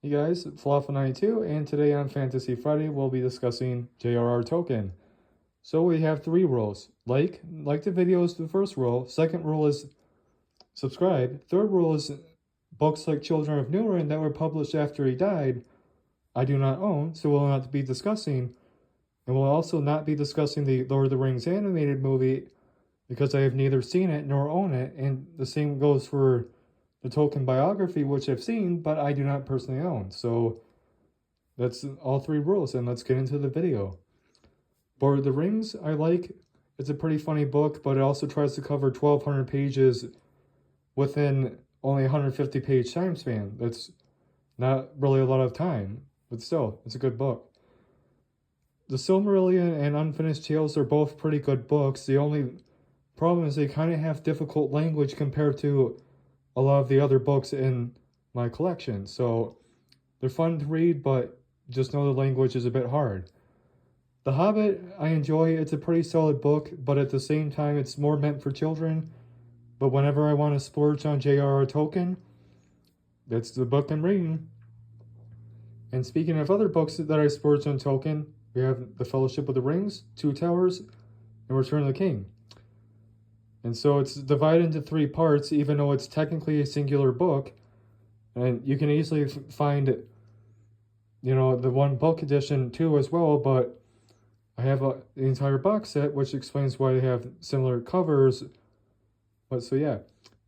Hey guys, Falafel92, and today on Fantasy Friday we'll be discussing J.R.R. Tolkien. So we have three rules. Like the video is the first rule. Second rule is subscribe. Third rule is books like Children of Nurin that were published after he died, I do not own, so we'll not be discussing. And we'll also not be discussing the Lord of the Rings animated movie because I have neither seen it nor own it, and the same goes for the Tolkien biography, which I've seen, but I do not personally own. So that's all three rules, and let's get into the video. Lord of the Rings, I like. It's a pretty funny book, but it also tries to cover 1,200 pages within only a 150-page time span. That's not really a lot of time, but still, it's a good book. The Silmarillion and Unfinished Tales are both pretty good books. The only problem is they kind of have difficult language compared to a lot of the other books in my collection. So they're fun to read, but just know the language is a bit hard. The Hobbit, I enjoy. It's a pretty solid book, but at the same time, it's more meant for children. But whenever I want to splurge on J.R.R. Tolkien, that's the book I'm reading. And speaking of other books that I splurged on Tolkien, we have The Fellowship of the Rings, Two Towers, and Return of the King. And so it's divided into three parts, even though it's technically a singular book. And you can easily find, the one book edition too as well, but I have the entire box set, which explains why they have similar covers. But so yeah,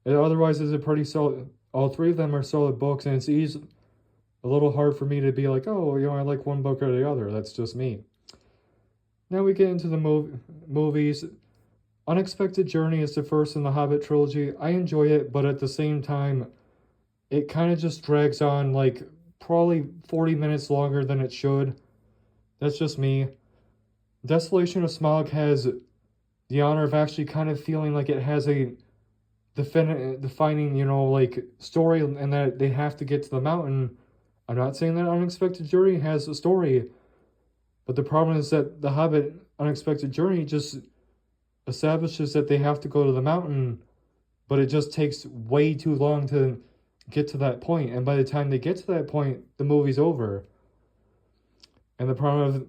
otherwise it's a pretty solid, all three of them are solid books, and it's a little hard for me to be like, oh, I like one book or the other. That's just me. Now we get into the movies. Unexpected Journey is the first in the Hobbit trilogy. I enjoy it, but at the same time, it kind of just drags on like probably 40 minutes longer than it should. That's just me. Desolation of Smaug has the honor of actually kind of feeling like it has a defining, story, and that they have to get to the mountain. I'm not saying that Unexpected Journey has a story, but the problem is that the Hobbit Unexpected Journey just establishes that they have to go to the mountain, but it just takes way too long to get to that point, and by the time they get to that point, the movie's over. And the problem of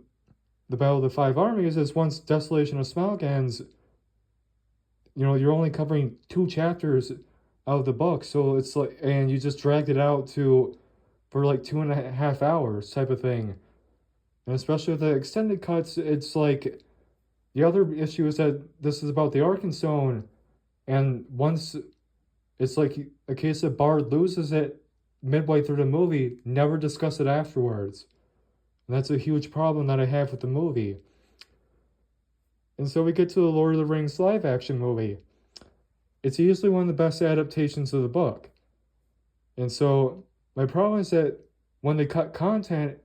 the Battle of the Five Armies is once Desolation of Smaug ends, you're only covering 2 chapters out of the book, so it's like, and you just dragged it out for like 2.5 hours type of thing. And especially with the extended cuts, it's like, the other issue is that this is about the Arkenstone, and once it's like a case of Bard loses it midway through the movie, never discuss it afterwards. And that's a huge problem that I have with the movie. And so we get to the Lord of the Rings live action movie. It's easily one of the best adaptations of the book. And so my problem is that when they cut content,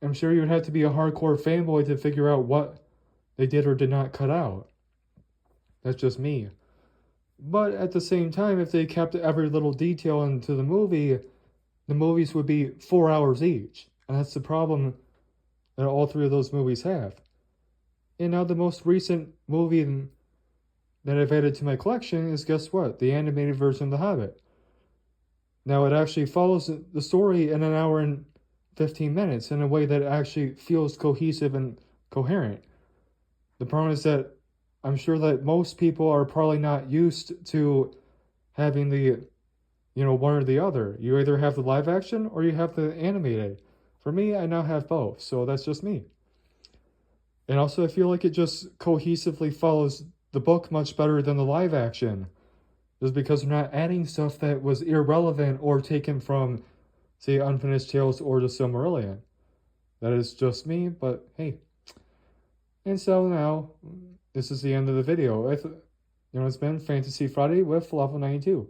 I'm sure you would have to be a hardcore fanboy to figure out what they did or did not cut out. That's just me. But at the same time, if they kept every little detail into the movies would be 4 hours each. And that's the problem that all three of those movies have. And now the most recent movie that I've added to my collection is, guess what? The animated version of The Hobbit. Now it actually follows the story in 1 hour and 15 minutes in a way that actually feels cohesive and coherent. The problem is that I'm sure that most people are probably not used to having the, one or the other. You either have the live action or you have the animated. For me, I now have both, so that's just me. And also, I feel like it just cohesively follows the book much better than the live action. Just because we're not adding stuff that was irrelevant or taken from, say, Unfinished Tales or the Silmarillion. That is just me, but hey. And so now, this is the end of the video. It's been Fantasy Friday with Falafel92.